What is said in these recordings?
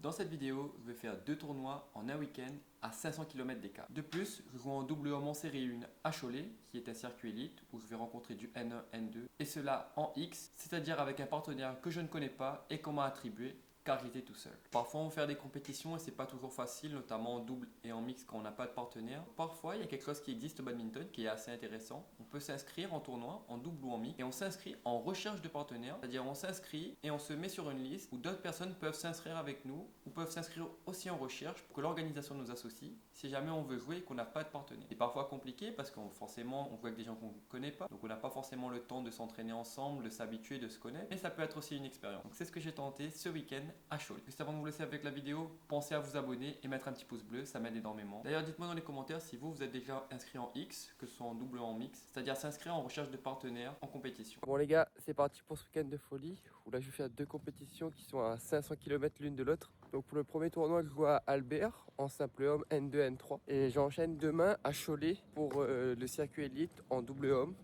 Dans cette vidéo, je vais faire deux tournois en un week-end à 500 km d'écart. De plus, je joue en double homme en série 1 à Cholet, qui est un circuit élite où je vais rencontrer du N1, N2, et cela en X, c'est-à-dire avec un partenaire que je ne connais pas et qu'on m'a attribué car j'étais tout seul. Parfois on fait des compétitions et c'est pas toujours facile, notamment en double et en mix quand on n'a pas de partenaire. Parfois il y a quelque chose qui existe au badminton qui est assez intéressant. On peut s'inscrire en tournoi, en double ou en mix, et on s'inscrit en recherche de partenaires, c'est-à-dire on s'inscrit et on se met sur une liste où d'autres personnes peuvent s'inscrire avec nous ou peuvent s'inscrire aussi en recherche pour que l'organisation nous associe si jamais on veut jouer et qu'on n'a pas de partenaire. C'est parfois compliqué parce qu'on forcément on joue avec des gens qu'on ne connaît pas, donc on n'a pas forcément le temps de s'entraîner ensemble, de s'habituer, de se connaître, mais ça peut être aussi une expérience. Donc c'est ce que j'ai tenté ce week-end à Cholet. Juste avant de vous laisser avec la vidéo, pensez à vous abonner et mettre un petit pouce bleu, ça m'aide énormément. D'ailleurs, dites-moi dans les commentaires si vous êtes déjà inscrit en X, que ce soit en double ou en mix, c'est-à-dire s'inscrire en recherche de partenaires en compétition. Bon les gars, c'est parti pour ce week-end de folie, où là je vais faire deux compétitions qui sont à 500 km l'une de l'autre. Donc pour le premier tournoi, je joue à Albert en simple homme N2, N3. Et j'enchaîne demain à Cholet pour le circuit élite en double homme,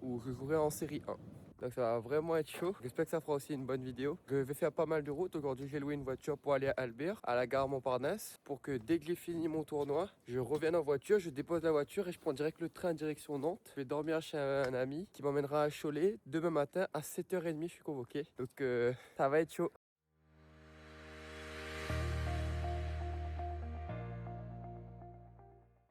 où je jouerai en série 1. Donc ça va vraiment être chaud. J'espère que ça fera aussi une bonne vidéo. Je vais faire pas mal de routes. Aujourd'hui, j'ai loué une voiture pour aller à Albert, à la gare Montparnasse, pour que dès que j'ai fini mon tournoi, je revienne en voiture, je dépose la voiture et je prends direct le train en direction Nantes. Je vais dormir chez un ami qui m'emmènera à Cholet. Demain matin à 7h30, je suis convoqué. Donc ça va être chaud.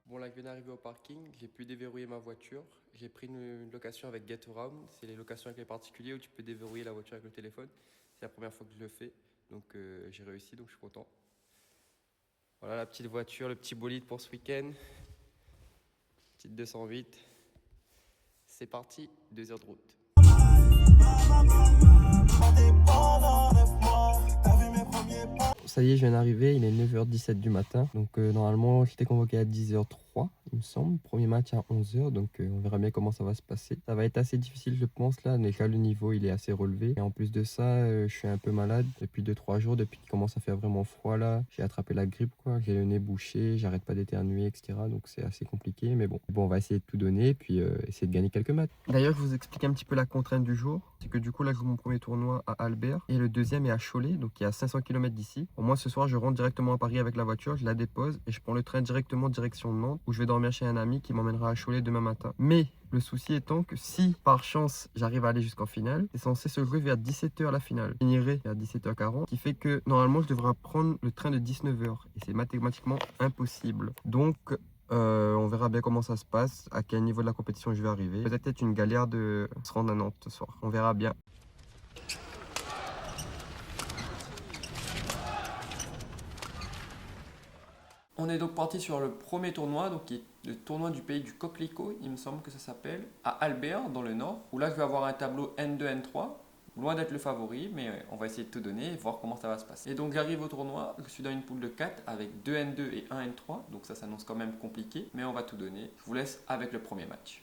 Bon là je viens d'arriver au parking, j'ai pu déverrouiller ma voiture. J'ai pris une location avec GetAround, c'est les locations avec les particuliers où tu peux déverrouiller la voiture avec le téléphone. C'est la première fois que je le fais, donc j'ai réussi, donc je suis content. Voilà la petite voiture, le petit bolide pour ce week-end. Petite 208. C'est parti, 2 heures de route. Ça y est, je viens d'arriver, il est 9h17 du matin. Donc normalement, j'étais convoqué à 10h03, il me semble. Premier match à 11h, donc on verra bien comment ça va se passer. Ça va être assez difficile, je pense, là. Déjà, le niveau, il est assez relevé. Et en plus de ça, je suis un peu malade depuis 2-3 jours, depuis qu'il commence à faire vraiment froid, là. J'ai attrapé la grippe, quoi. J'ai le nez bouché, j'arrête pas d'éternuer, etc. Donc c'est assez compliqué, mais bon. Bon, on va essayer de tout donner, puis essayer de gagner quelques matchs. D'ailleurs, je vous explique un petit peu la contrainte du jour. C'est que du coup, là, je joue mon premier tournoi à Albert et le deuxième est à Cholet, donc qui est à 500 km d'ici. Moi, ce soir, je rentre directement à Paris avec la voiture, je la dépose et je prends le train directement direction Nantes où je vais dormir chez un ami qui m'emmènera à Cholet demain matin. Mais le souci étant que si par chance j'arrive à aller jusqu'en finale, c'est censé se jouer vers 17h la finale. Je finirai vers 17h40, qui fait que normalement je devrais prendre le train de 19h et c'est mathématiquement impossible. Donc on verra bien comment ça se passe, à quel niveau de la compétition je vais arriver. Peut-être une galère de se rendre à Nantes ce soir. On verra bien. On est donc parti sur le premier tournoi, donc qui est le tournoi du pays du Coquelicot, il me semble que ça s'appelle, à Albert, dans le nord, où là je vais avoir un tableau N2, N3, loin d'être le favori, mais on va essayer de tout donner et voir comment ça va se passer. Et donc j'arrive au tournoi, je suis dans une poule de 4 avec 2 N2 et 1 N3, donc ça s'annonce quand même compliqué, mais on va tout donner. Je vous laisse avec le premier match.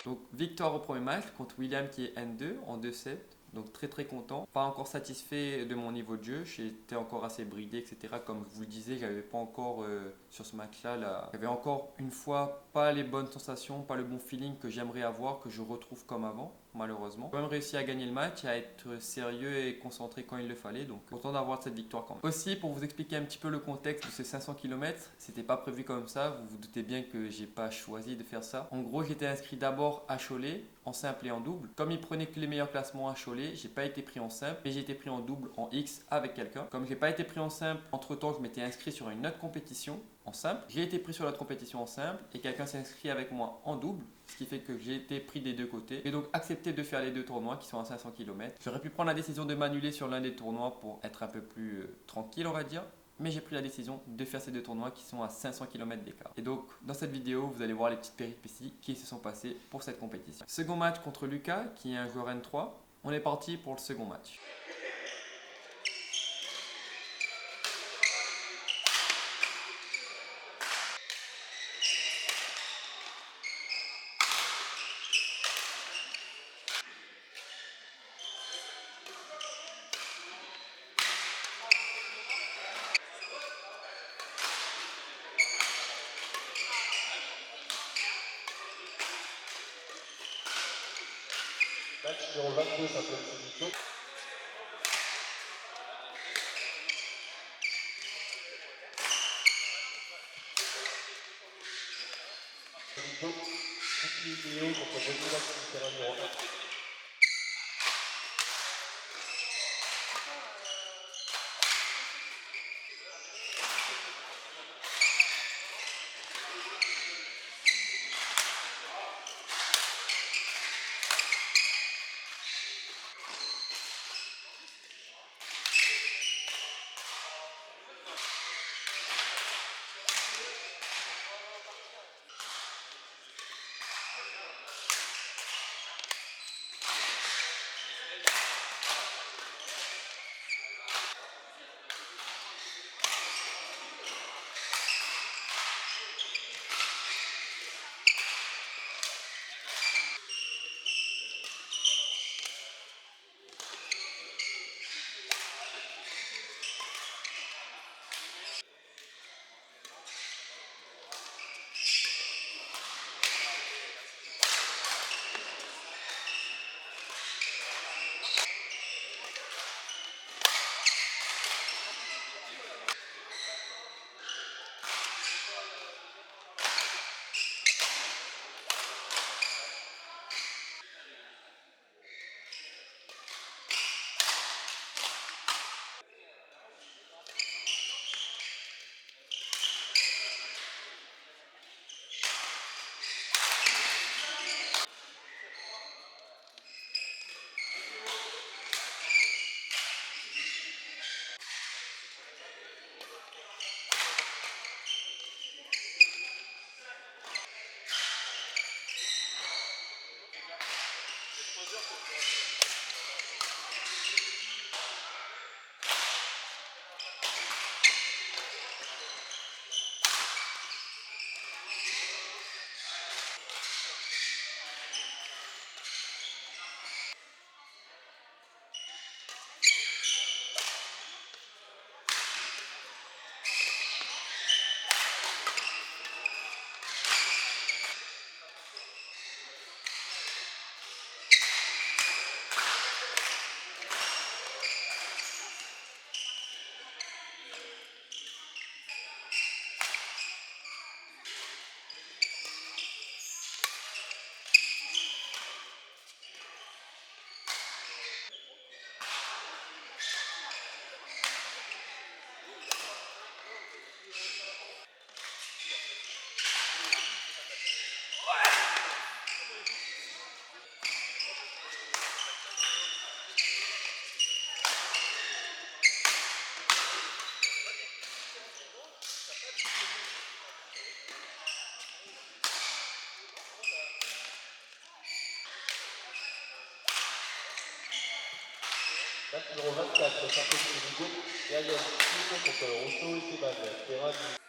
Donc victoire au premier match contre William qui est N2 en 2-7. Donc très très content. Pas encore satisfait de mon niveau de jeu. J'étais encore assez bridé, etc. Comme je vous le disais, j'avais pas encore sur ce match-là, j'avais encore une fois pas les bonnes sensations, pas le bon feeling que j'aimerais avoir, que je retrouve comme avant, malheureusement. J'ai quand même réussi à gagner le match, à être sérieux et concentré quand il le fallait. Donc content d'avoir cette victoire quand même. Aussi pour vous expliquer un petit peu le contexte de ces 500 km, c'était pas prévu comme ça. Vous vous doutez bien que j'ai pas choisi de faire ça. En gros, j'étais inscrit d'abord à Cholet en simple et en double. Comme il prenait que les meilleurs classements à Cholet, j'ai pas été pris en simple et j'ai été pris en double en X avec quelqu'un. Comme j'ai pas été pris en simple, entre temps je m'étais inscrit sur une autre compétition en simple. J'ai été pris sur l'autre compétition en simple et quelqu'un s'est inscrit avec moi en double, ce qui fait que j'ai été pris des deux côtés. J'ai donc accepté de faire les deux tournois qui sont à 500 km. J'aurais pu prendre la décision de m'annuler sur l'un des tournois pour être un peu plus tranquille, on va dire. Mais j'ai pris la décision de faire ces deux tournois qui sont à 500 km d'écart. Et donc, dans cette vidéo, vous allez voir les petites péripéties qui se sont passées pour cette compétition. Second match contre Lucas, qui est un joueur N3. On est parti pour le second match. Match numéro 22, ça peut être Nico. Nico, Cookie Léo contre Denis Lac du terrain numéro 1. Match numéro 24, Saint-Étienne Ligue, Gaël Smith contre Rousseau et Théman. Terrain du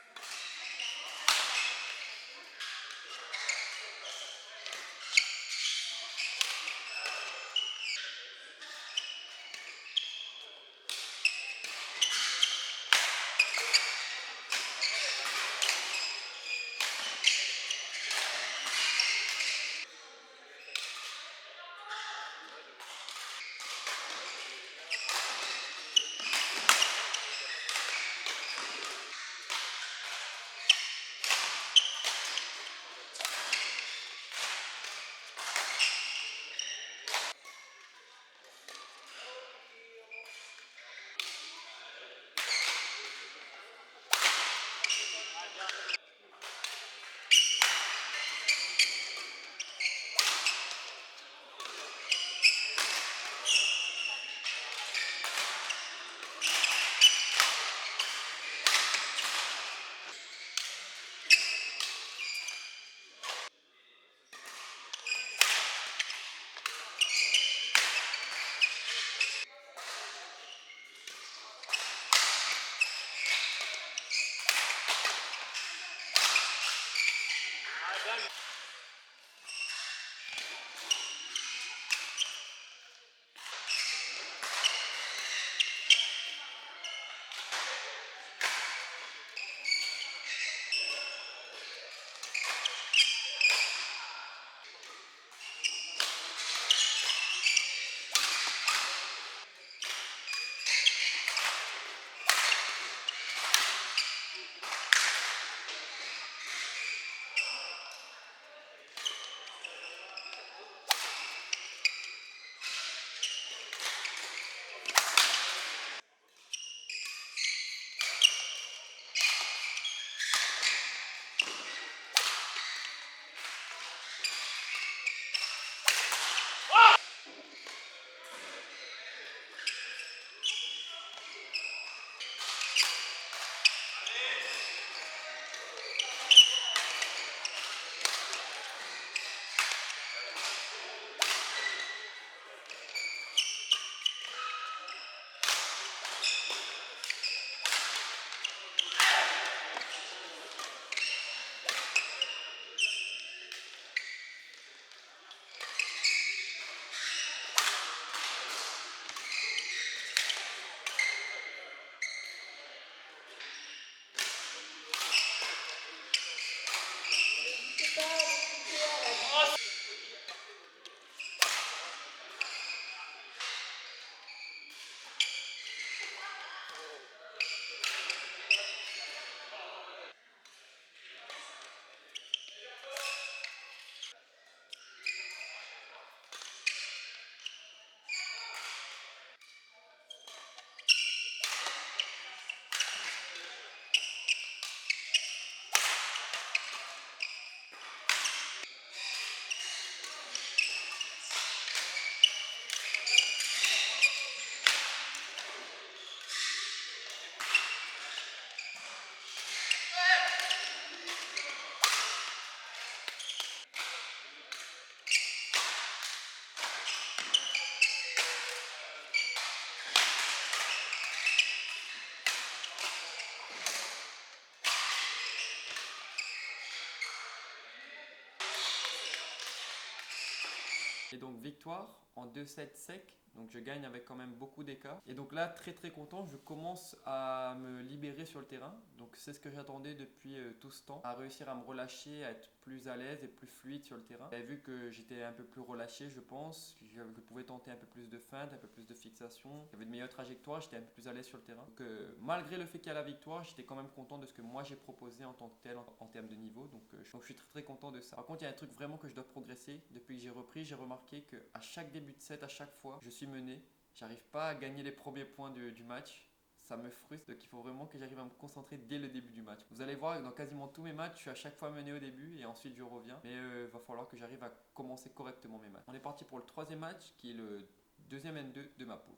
Et donc victoire en 2-7 secs, donc je gagne avec quand même beaucoup d'écart. Et donc là, très très content, je commence à me libérer sur le terrain. Donc c'est ce que j'attendais depuis tout ce temps, à réussir à me relâcher, à être plus à l'aise et plus fluide sur le terrain. Et vu que j'étais un peu plus relâché, je pense, je pouvais tenter un peu plus de feintes, un peu plus de fixation, j'avais de meilleures trajectoires, j'étais un peu plus à l'aise sur le terrain. Donc malgré le fait qu'il y a la victoire, j'étais quand même content de ce que moi j'ai proposé en tant que tel en termes de niveau. Donc je suis très très content de ça. Par contre, il y a un truc vraiment que je dois progresser. Depuis que j'ai repris, j'ai remarqué qu'à chaque début de set, à chaque fois, je suis mené. J'arrive pas à gagner les premiers points du match. Ça me frustre, donc il faut vraiment que j'arrive à me concentrer dès le début du match. Vous allez voir que dans quasiment tous mes matchs, je suis à chaque fois mené au début et ensuite je reviens. Mais il va falloir que j'arrive à commencer correctement mes matchs. On est parti pour le troisième match qui est le deuxième N2 de ma poule.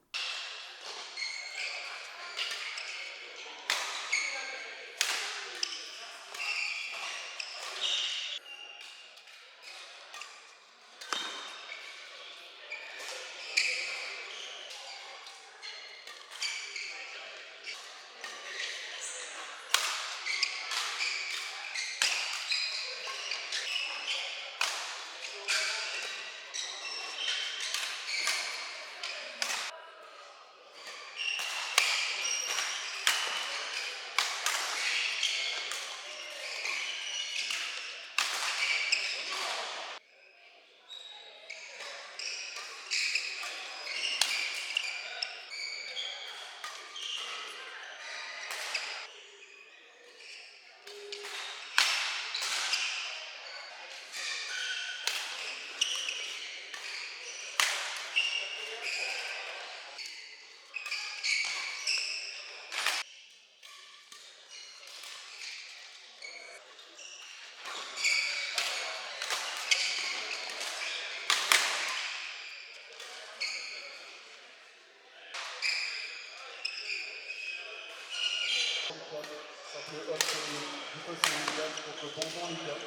match homme série du Fossé Williams contre Bonbon Lucas.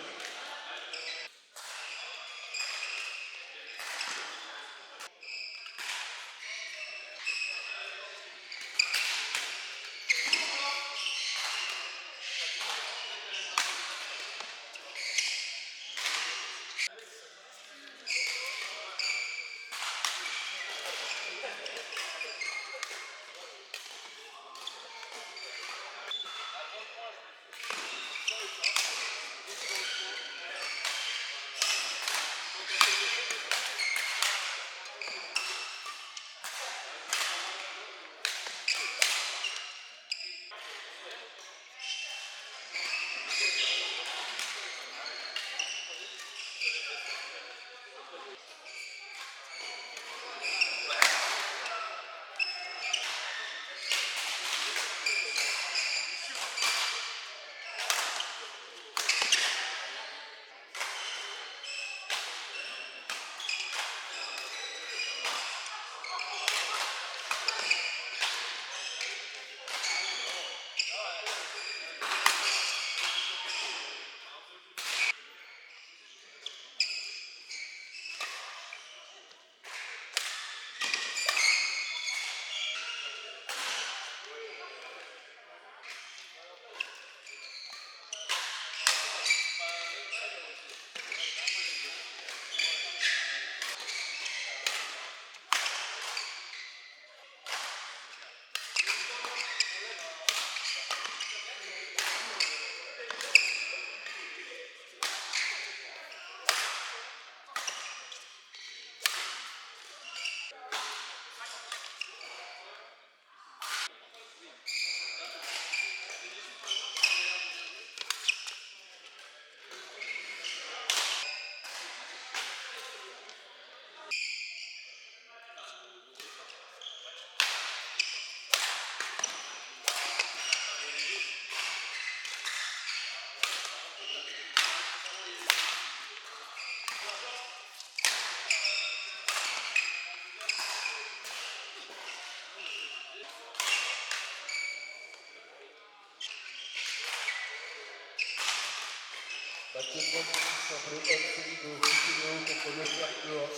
Match de 36 entre homme série de Fiténéo contre Leclerc Cloa.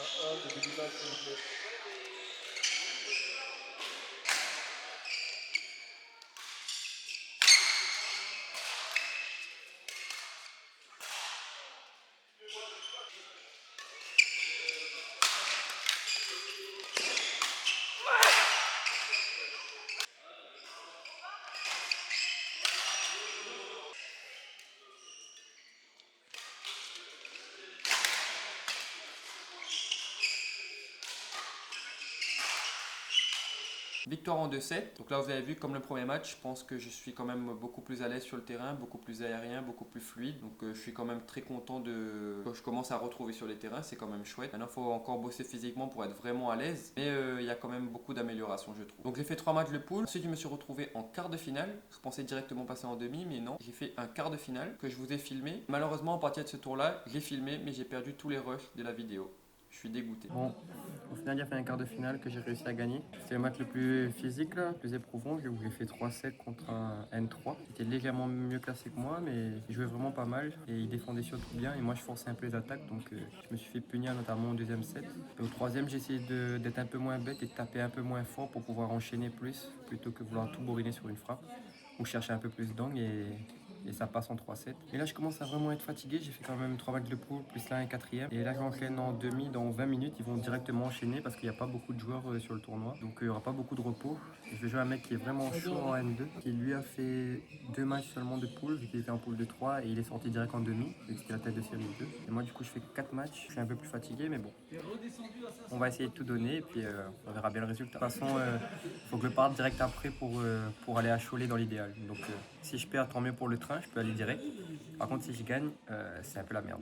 1 de début de match, s'il vous plaît. Victoire en 2-7. Donc là, vous avez vu, comme le premier match, je pense que je suis quand même beaucoup plus à l'aise sur le terrain, beaucoup plus aérien, beaucoup plus fluide. Donc je suis quand même très content que je commence à retrouver sur les terrains. C'est quand même chouette. Maintenant, il faut encore bosser physiquement pour être vraiment à l'aise. Mais il y a quand même beaucoup d'améliorations, je trouve. Donc j'ai fait 3 matchs de poule. Ensuite, je me suis retrouvé en quart de finale. Je pensais directement passer en demi, mais non. J'ai fait un quart de finale que je vous ai filmé. Malheureusement, à partir de ce tour-là, j'ai filmé, mais j'ai perdu tous les rushs de la vidéo. Je suis dégoûté. Bon, au final, il y a fait un quart de finale que j'ai réussi à gagner. C'était le match le plus physique, le plus éprouvant. J'ai fait 3-7 contre un N3. Il était légèrement mieux classé que moi, mais il jouait vraiment pas mal. Et il défendait surtout bien. Et moi, je forçais un peu les attaques. Donc, je me suis fait punir, notamment au deuxième set. Et au troisième, j'ai essayé d'être un peu moins bête et de taper un peu moins fort pour pouvoir enchaîner plus, plutôt que vouloir tout bourriner sur une frappe. Ou chercher un peu plus d'angle et ça passe en 3-7. Et là, je commence à vraiment être fatigué. J'ai fait quand même 3 matchs de poule, plus là un quatrième. Et là, j'enchaîne en demi dans 20 minutes. Ils vont directement enchaîner parce qu'il n'y a pas beaucoup de joueurs sur le tournoi. Donc, il n'y aura pas beaucoup de repos. Je vais jouer un mec qui est vraiment chaud en N2, qui lui a fait 2 matchs seulement de poule, vu qu'il était en poule de 3 et il est sorti direct en demi, vu que c'était la tête de série 2. Et moi, du coup, je fais 4 matchs. Je suis un peu plus fatigué, mais bon. On va essayer de tout donner et puis on verra bien le résultat. De toute façon, il faut que je parte direct après pour aller à Cholet dans l'idéal. Donc, si je perds, tant mieux pour le train, je peux aller direct. Par contre, si je gagne, c'est un peu la merde.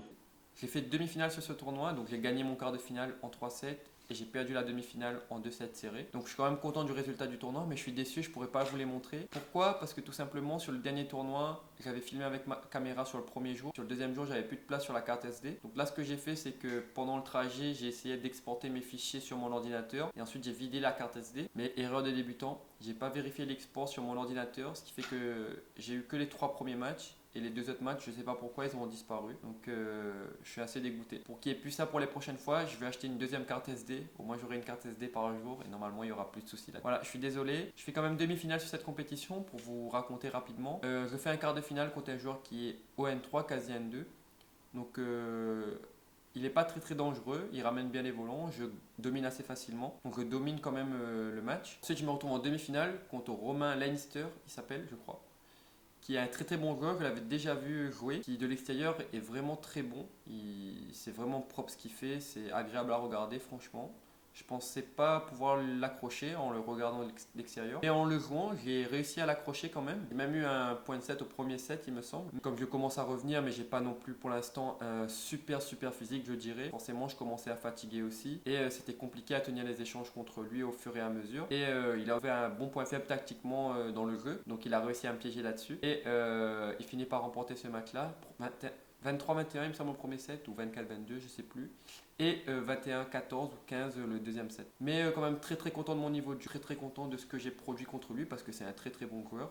J'ai fait demi-finale sur ce tournoi, donc j'ai gagné mon quart de finale en 3-7 et j'ai perdu la demi-finale en 2-7 serré. Donc je suis quand même content du résultat du tournoi, mais je suis déçu, je pourrais pas vous les montrer. Pourquoi? Parce que tout simplement sur le dernier tournoi, j'avais filmé avec ma caméra sur le premier jour. Sur le deuxième jour, j'avais plus de place sur la carte SD. Donc là, ce que j'ai fait, c'est que pendant le trajet, j'ai essayé d'exporter mes fichiers sur mon ordinateur et ensuite j'ai vidé la carte SD. Mais erreur de débutant, j'ai pas vérifié l'export sur mon ordinateur, ce qui fait que j'ai eu que les 3 premiers matchs. Et les 2 autres matchs, je ne sais pas pourquoi, ils ont disparu. Donc je suis assez dégoûté. Pour qu'il n'y ait plus ça pour les prochaines fois, je vais acheter une deuxième carte SD. Au moins j'aurai une carte SD par jour et normalement il n'y aura plus de soucis là. Voilà, je suis désolé. Je fais quand même demi-finale sur cette compétition pour vous raconter rapidement. Je fais un quart de finale contre un joueur qui est au N3, quasi N2. Donc il n'est pas très très dangereux, il ramène bien les volants, je domine assez facilement. Donc je domine quand même le match. Ensuite je me retrouve en demi-finale contre Romain Leinster, il s'appelle je crois, qui est un très très bon joueur, je l'avais déjà vu jouer, qui de l'extérieur est vraiment très bon. C'est vraiment propre ce qu'il fait, c'est agréable à regarder franchement. Je pensais pas pouvoir l'accrocher en le regardant de l'extérieur. Et en le jouant, j'ai réussi à l'accrocher quand même. J'ai même eu un point de set au premier set, il me semble. Comme je commence à revenir, mais j'ai pas non plus pour l'instant un super physique, je dirais. Forcément, je commençais à fatiguer aussi. Et c'était compliqué à tenir les échanges contre lui au fur et à mesure. Et il avait un bon point faible tactiquement dans le jeu. Donc il a réussi à me piéger là-dessus. Et il finit par remporter ce match-là. 23-21, il me semble, au premier set, ou 24-22, je sais plus. Et 21-14 ou 15 le deuxième set. Mais quand même très très content de mon niveau de jeu, très content de ce que j'ai produit contre lui parce que c'est un très très bon joueur.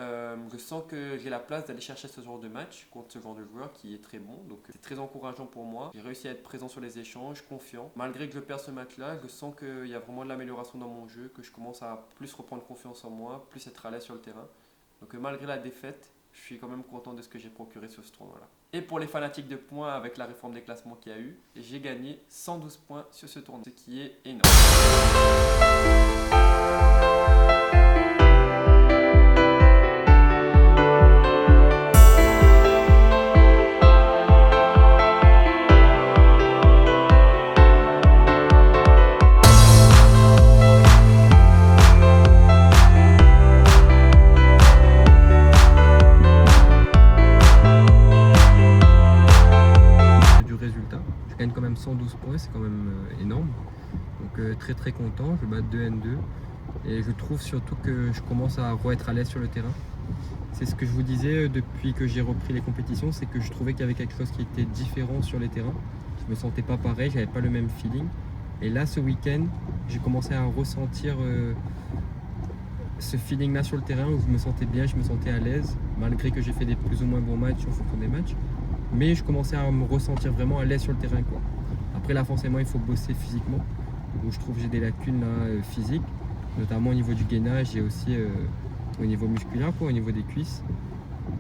Je sens que j'ai la place d'aller chercher ce genre de match contre ce genre de joueur qui est très bon. Donc c'est très encourageant pour moi. J'ai réussi à être présent sur les échanges, confiant. Malgré que je perds ce match-là, je sens qu'il y a vraiment de l'amélioration dans mon jeu, que je commence à plus reprendre confiance en moi, plus être à l'aise sur le terrain. Donc malgré la défaite, je suis quand même content de ce que j'ai procuré sur ce tournoi-là. Et pour les fanatiques de points, avec la réforme des classements qu'il y a eu, j'ai gagné 112 points sur ce tournoi, ce qui est énorme. Je gagne quand même 112 points, c'est quand même énorme. Donc très content, je bats 2 N2 et je trouve surtout que je commence à être à l'aise sur le terrain. C'est ce que je vous disais depuis que j'ai repris les compétitions, c'est que je trouvais qu'il y avait quelque chose qui était différent sur les terrains. Je me sentais pas pareil, j'avais pas le même feeling. Et là ce week-end, j'ai commencé à ressentir ce feeling là sur le terrain où je me sentais bien, je me sentais à l'aise, malgré que j'ai fait des plus ou moins bons matchs en fonction des matchs. Mais je commençais à me ressentir vraiment à l'aise sur le terrain, quoi. Après là forcément il faut bosser physiquement. Donc je trouve que j'ai des lacunes là, physiques, notamment au niveau du gainage et aussi au niveau musculaire, quoi, au niveau des cuisses,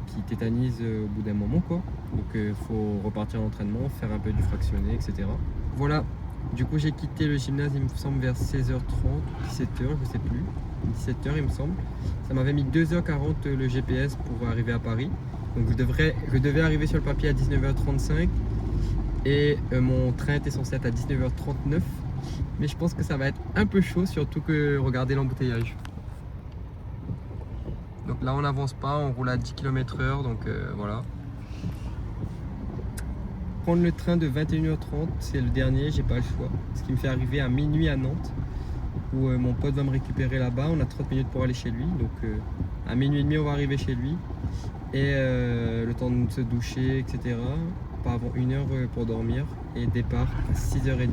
qui tétanisent au bout d'un moment, quoi. Donc il faut repartir à l'entraînement, faire un peu du fractionné, etc. Voilà, du coup j'ai quitté le gymnase il me semble vers 16h30, 17h, je sais plus, 17h il me semble. Ça m'avait mis 2h40 le GPS pour arriver à Paris. Donc je devais arriver sur le papier à 19h35 et mon train était censé être à 19h39. Mais je pense que ça va être un peu chaud, surtout que regardez l'embouteillage. Donc là on n'avance pas, on roule à 10 km/h, donc voilà. Prendre le train de 21h30, c'est le dernier, j'ai pas le choix. Ce qui me fait arriver à minuit à Nantes, où mon pote va me récupérer là-bas. On a 30 minutes pour aller chez lui, donc à minuit et demi on va arriver chez lui. Et le temps de se doucher, etc. Pas avant 1h pour dormir. Et départ à 6h30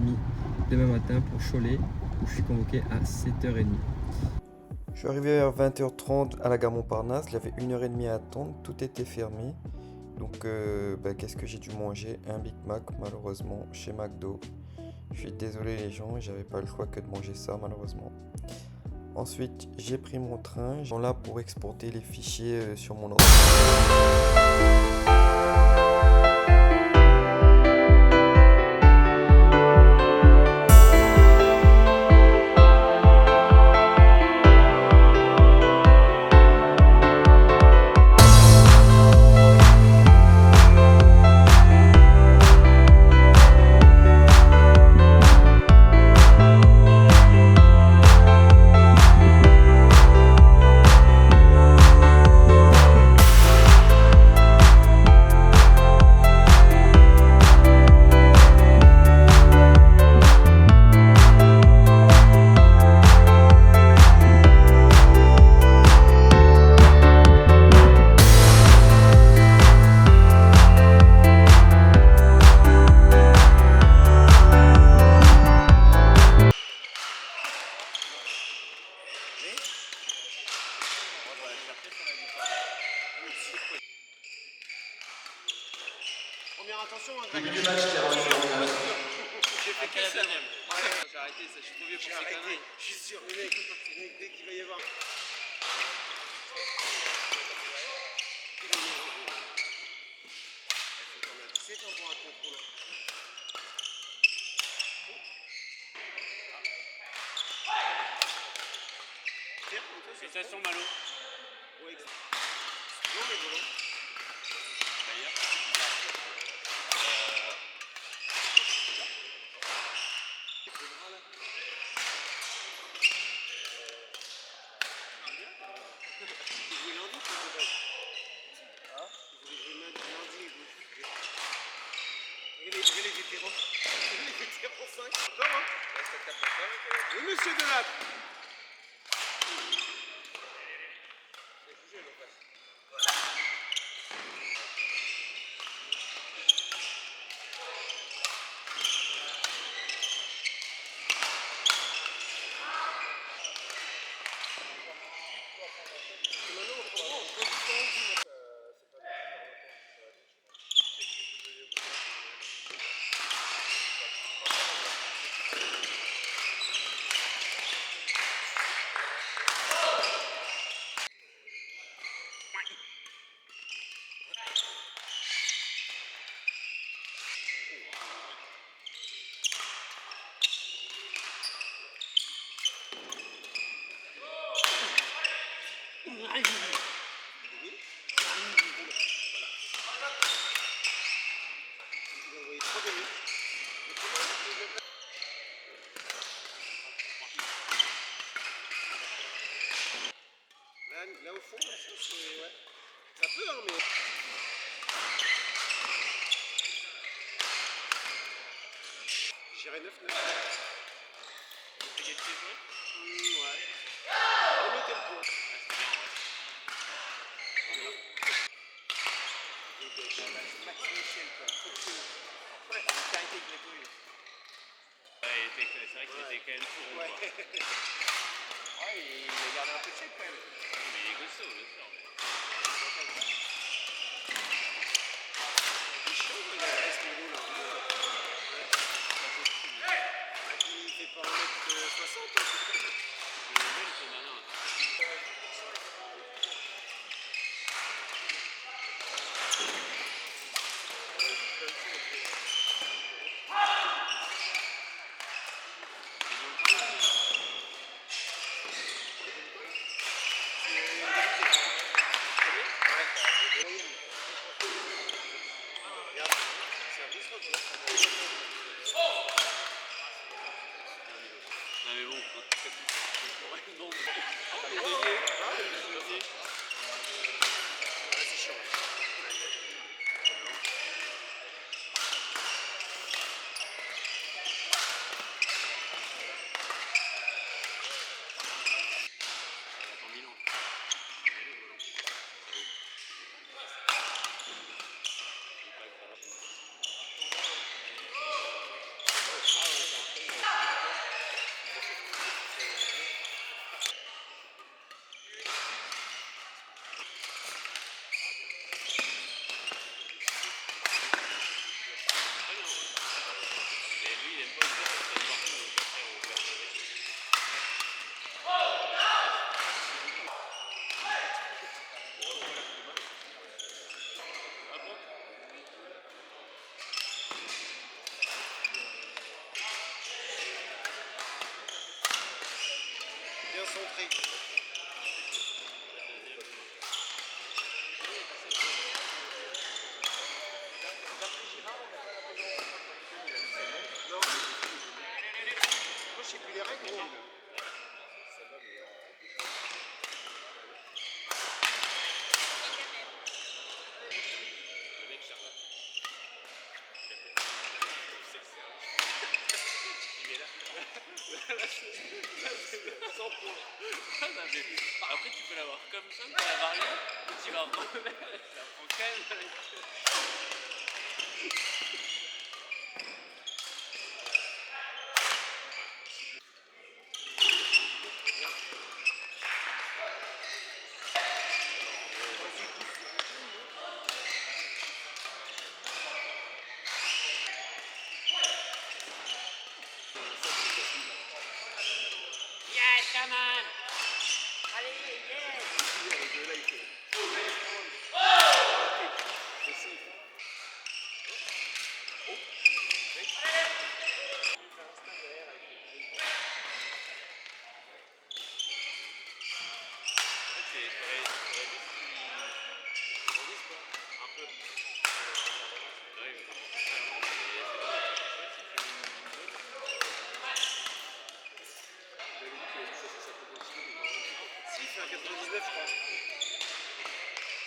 demain matin pour Cholet, où je suis convoqué à 7h30. Je suis arrivé vers 20h30 à la gare Montparnasse, il y avait 1h30 à attendre, tout était fermé. Donc qu'est-ce que j'ai dû manger? Un Big Mac malheureusement chez McDo. Je suis désolé les gens, j'avais pas le choix que de manger ça malheureusement. Ensuite j'ai pris mon train, je suis là pour exporter les fichiers sur mon ordinateur. Première intention, Début du match, c'est rendu en j'ai fait que ça. J'ai arrêté, ça, je suis trop vieux pour ces conneries. Je suis sûr, le mec, dès qu'il va y avoir. C'est un bon à contrôle. Félicitations Malo. Ouais, non mais voilà. D'ailleurs. Jouer lundi, c'est de base. Vous voulez jouer lundi, vous. Et les vétérans. Les vétérans 5. Encore, hein? Le monsieur de Lappe. Là au fond, je pense que ouais. Ça peut, hein, mais. J'irais 9-9. C'est quel pied joué? Ouais. On mettait le point. Max Michel, quoi. Ouais, c'est une carité avec les couilles. Ouais, c'est vrai qu'il était quand même tout rond, quoi. Ouais, il a gardé un peu de chèque quand même. Mais il est gosseux, le sort. Il est chaud, il a ce niveau là. Non mais bon, quand tu fais plus. Ouais, non. Oh, les délais. Vas-y. C'est chiant. Attends Milan. Et lui, il aime pas le faire partout, donc après on va faire. Ah bon? Bien centré. Non. Moi, je sais plus les règles, gros. Le mec cherche. Il est là. Sans pour. Après, tu peux l'avoir comme ça, tu la variante, tu vas remettre. Ça prend quand même. Yes, come on! Allez, yes! Si, il fait un 99, je crois.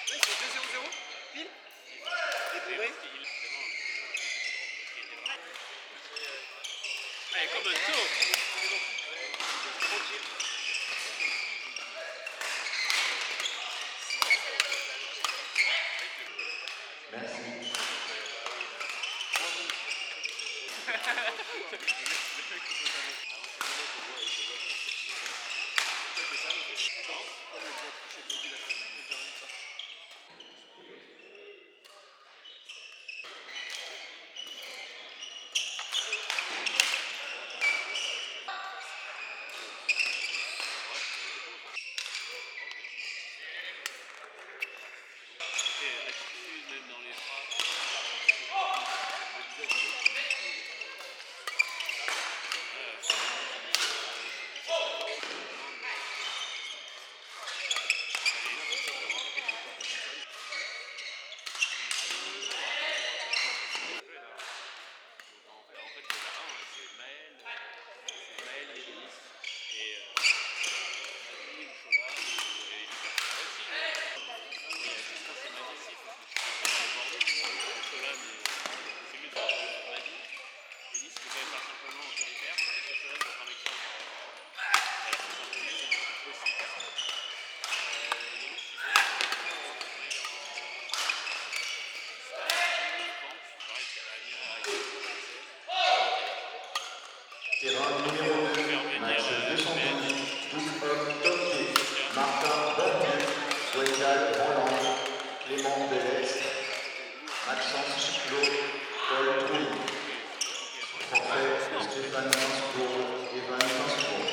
Ouais, il fait 2-0-0, pile. Et bourré. Allez, comme un tour! Attitude, même dans les frappes. Terrain numéro 2, match 210, Book of Tokyo, Martin Bernier, Wendell Roland, Clément Bellès, Maxence Chiclot, Paul Trouille. Forfait, Stéphane Gainsbourg, Evan Gainsbourg.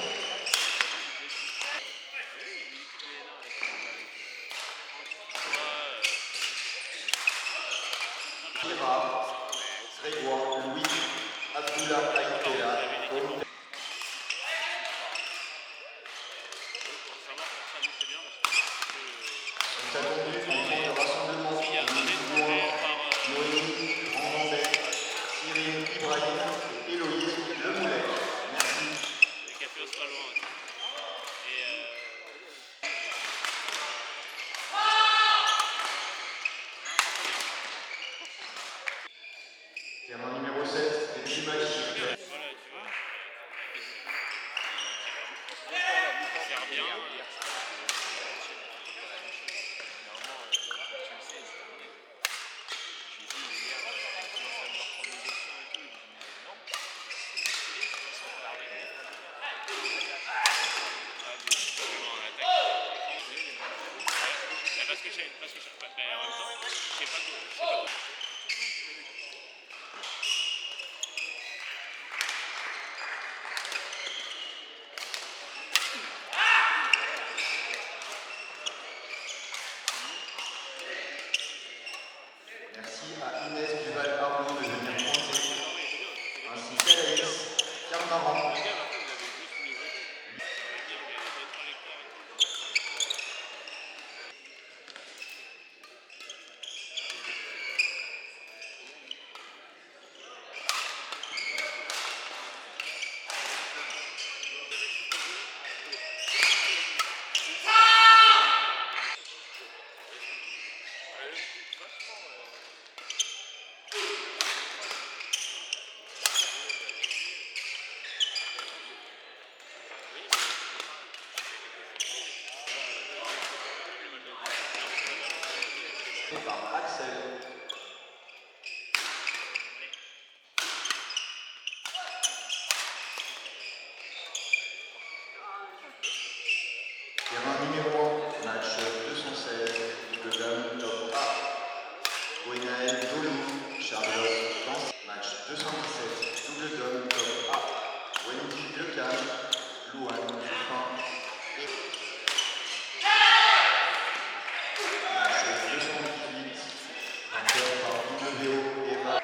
bien. Hier, ça a été la même chose. Mais vraiment, tu le sais, c'est terminé. Je lui ai dit hier, il commence à vouloir prendre des options et tout. Il me dit, mais non, c'est stylé, de toute façon, on va arriver. Ah, mais c'est pas vraiment en attaque. Ouais, parce que j'ai. Mais en même temps, j'ai pas de. Merci à Inès Duval-Arnaud de venir pointer, ainsi qu'Anaïs Carnaran. Les gars, après, vous avez juste tous les autres. Ça va bien, vous avez des bonnes trajectoires et tout. Par Axel. Terrain numéro 1, match 216, double dame top A. Gwenaël Dolou, Charlotte Vance, match 217, double dame top A. Wendy Lecan, Louane Dufin et match 218, vainqueur par WO Eva.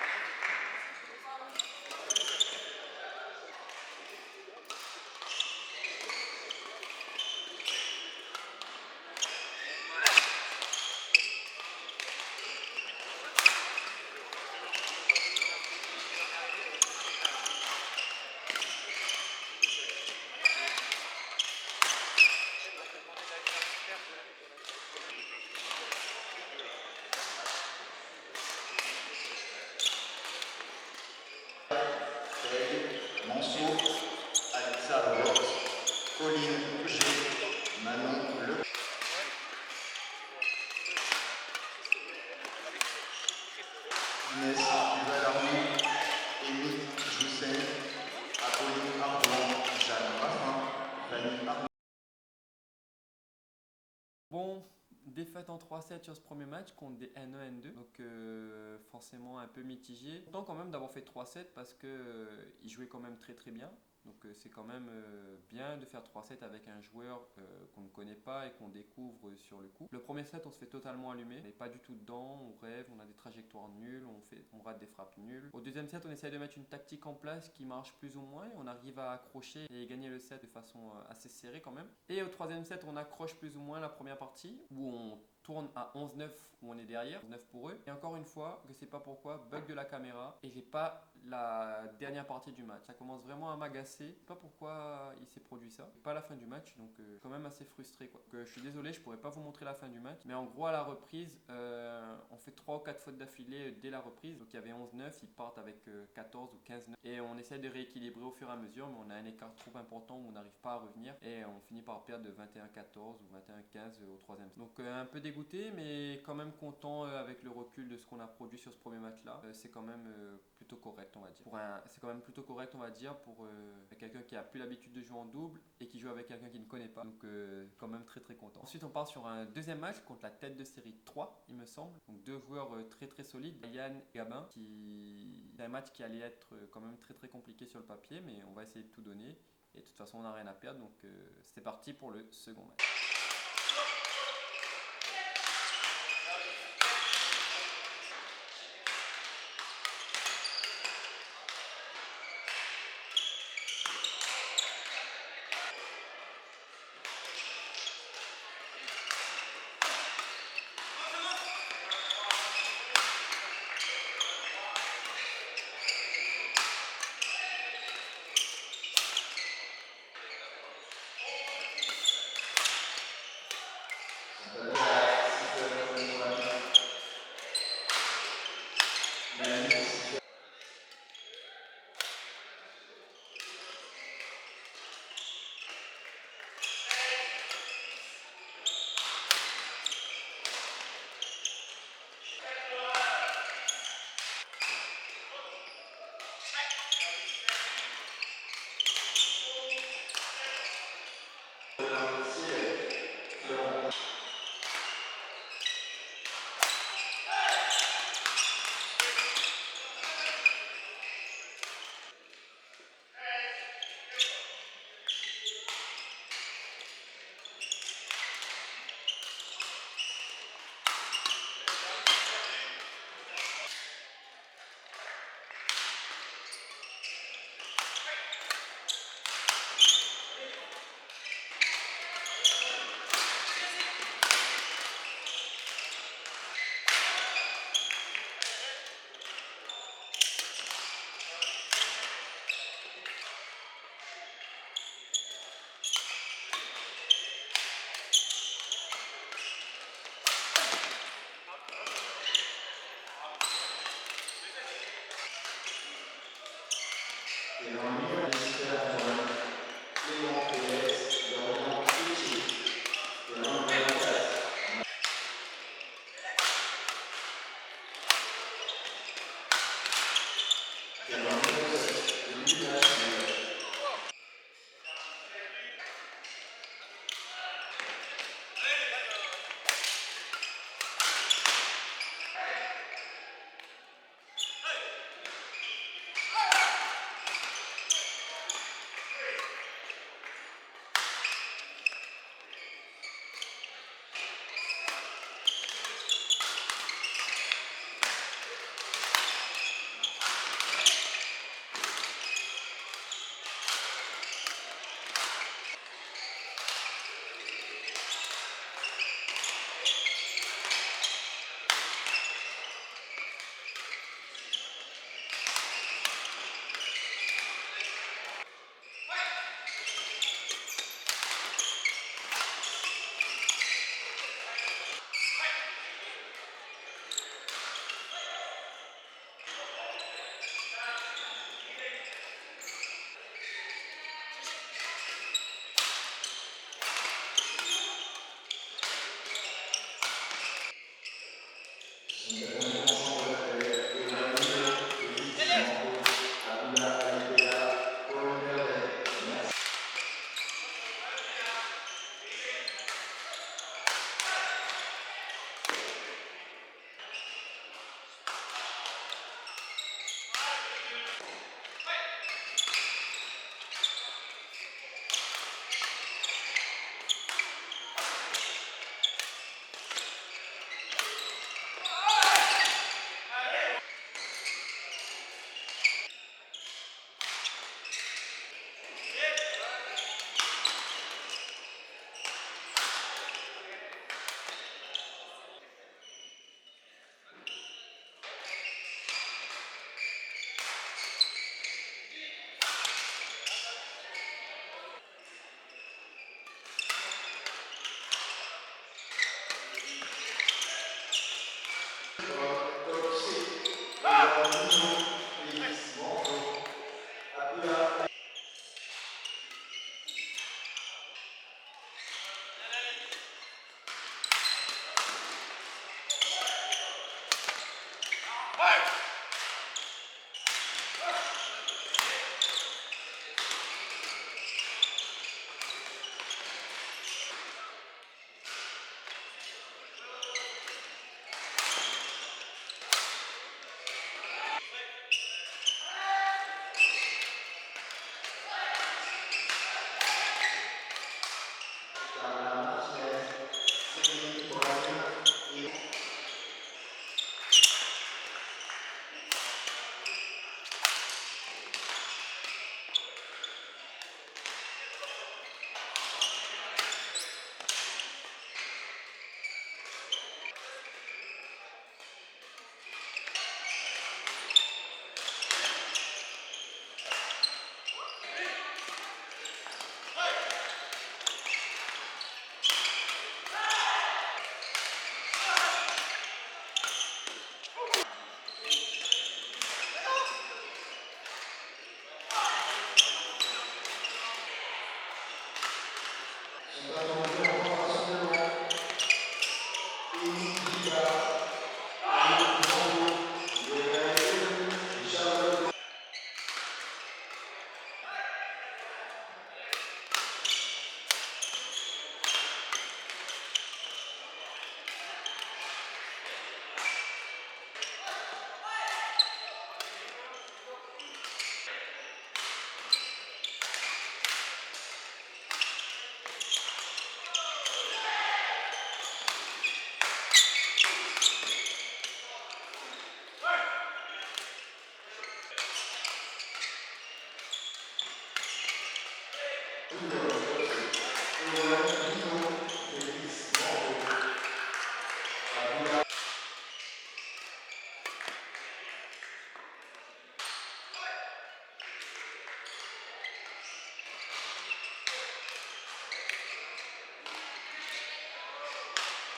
Mansour, Alissa Roth, Colline Auger, Manon Le. Inès Duval-Arnaud, Émile Joussen, Apolline Ardouin, Jeanne Raffin, Fanny Arnaud. Bon, défaite en 3-7 sur ce premier match contre des N1, N2, donc forcément un peu mitigé. Content quand même d'avoir fait 3-7 parce qu'ils jouaient quand même très très bien. Donc c'est quand même bien de faire 3-7 avec un joueur qu'on ne connaît pas et qu'on découvre sur le coup. Le premier set, on se fait totalement allumer, on n'est pas du tout dedans, on rêve, on a des trajectoires nulles, on rate des frappes nulles. Au deuxième set, on essaye de mettre une tactique en place qui marche plus ou moins et on arrive à accrocher et gagner le set de façon assez serrée quand même. Et au troisième set, on accroche plus ou moins la première partie où on tourne à 11-9 où on est derrière, 9 pour eux. Et encore une fois, je ne sais pas pourquoi, bug de la caméra et j'ai pas la dernière partie du match. Ça commence vraiment à m'agacer. Je sais pas pourquoi il s'est produit ça. Pas la fin du match, donc quand même assez frustré quoi. Donc, je suis désolé, je pourrais pas vous montrer la fin du match. Mais en gros, à la reprise, on fait 3 ou 4 fautes d'affilée dès la reprise. Donc il y avait 11-9, ils partent avec 14 ou 15-9. Et on essaie de rééquilibrer au fur et à mesure, mais on a un écart trop important où on n'arrive pas à revenir. Et on finit par perdre de 21-14 ou 21-15 au troisième. Donc un peu dégoûté, mais quand même content avec le recul de ce qu'on a produit sur ce premier match-là. C'est quand même plutôt correct, on va dire. C'est quand même plutôt correct, on va dire, pour quelqu'un qui a plus l'habitude de jouer en double et qui joue avec quelqu'un qui ne connaît pas. Donc quand même très très content. Ensuite, on part sur un deuxième match contre la tête de série 3, il me semble. Donc deux joueurs très très solides, Yann et Gabin, c'est un match qui allait être quand même très très compliqué sur le papier, mais on va essayer de tout donner. Et de toute façon, on n'a rien à perdre, donc c'est parti pour le second match.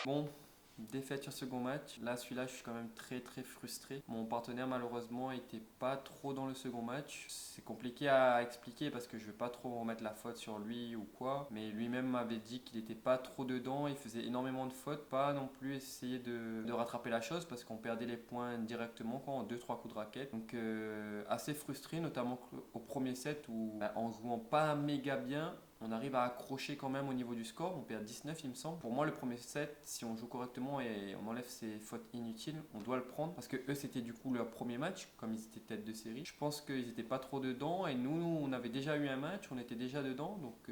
Bon, défaite sur second match. Là, celui-là, je suis quand même très frustré. Mon partenaire, malheureusement, était pas trop dans le second match. C'est compliqué à expliquer parce que je veux pas trop remettre la faute sur lui ou quoi. Mais lui-même m'avait dit qu'il était pas trop dedans. Il faisait énormément de fautes. Pas non plus essayer de rattraper la chose parce qu'on perdait les points directement quoi, en 2-3 coups de raquette. Donc, assez frustré, notamment au premier set où, en jouant pas méga bien, on arrive à accrocher quand même au niveau du score. On perd 19 il me semble. Pour moi le premier set, si on joue correctement et on enlève ces fautes inutiles, on doit le prendre. Parce que eux c'était du coup leur premier match, comme ils étaient tête de série. Je pense qu'ils n'étaient pas trop dedans et nous on avait déjà eu un match, on était déjà dedans. Donc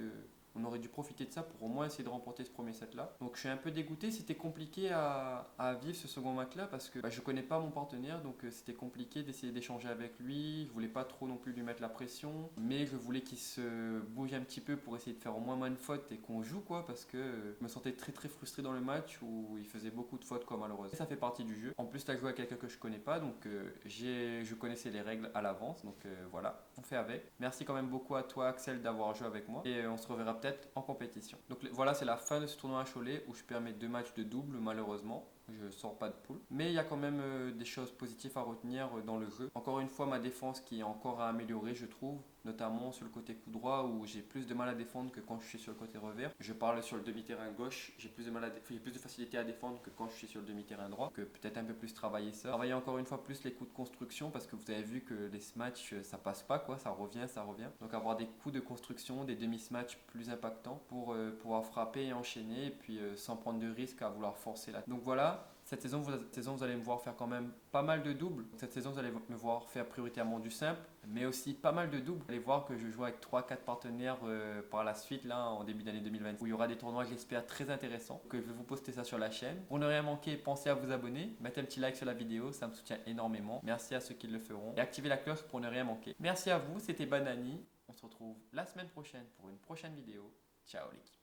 on aurait dû profiter de ça pour au moins essayer de remporter ce premier set là. Donc je suis un peu dégoûté, c'était compliqué à vivre ce second match là parce que je connais pas mon partenaire donc c'était compliqué d'essayer d'échanger avec lui. Je voulais pas trop non plus lui mettre la pression mais je voulais qu'il se bouge un petit peu pour essayer de faire au moins de fautes et qu'on joue quoi parce que je me sentais très frustré dans le match où il faisait beaucoup de fautes quoi malheureusement. Et ça fait partie du jeu. En plus tu as joué à quelqu'un que je connais pas donc je connaissais les règles à l'avance donc voilà, on fait avec. Merci quand même beaucoup à toi Axel d'avoir joué avec moi et on se reverra peut-être en compétition. Donc voilà, c'est la fin de ce tournoi à Cholet où je perds mes 2 matchs de double malheureusement. Je sors pas de poule. Mais il y a quand même des choses positives à retenir dans le jeu. Encore une fois, ma défense qui est encore à améliorer, je trouve. notamment sur le côté coup droit où j'ai plus de mal à défendre que quand je suis sur le côté revers. Je parle sur le demi-terrain gauche, j'ai plus de facilité à défendre que quand je suis sur le demi-terrain droit, que peut-être un peu plus travailler ça. Travailler encore une fois plus les coups de construction parce que vous avez vu que les smatchs ça passe pas quoi, ça revient. Donc avoir des coups de construction, des demi-smatchs plus impactants pour pouvoir frapper et enchaîner et puis sans prendre de risques à vouloir forcer là. Donc voilà. Cette saison, vous allez me voir faire quand même pas mal de doubles. Cette saison, vous allez me voir faire prioritairement du simple, mais aussi pas mal de doubles. Vous allez voir que je joue avec 3-4 partenaires par la suite, là, en début d'année 2020, où il y aura des tournois, j'espère, très intéressants. Que je vais vous poster ça sur la chaîne. Pour ne rien manquer, pensez à vous abonner, mettez un petit like sur la vidéo, ça me soutient énormément. Merci à ceux qui le feront. Et activez la cloche pour ne rien manquer. Merci à vous, c'était Banani. On se retrouve la semaine prochaine pour une prochaine vidéo. Ciao l'équipe.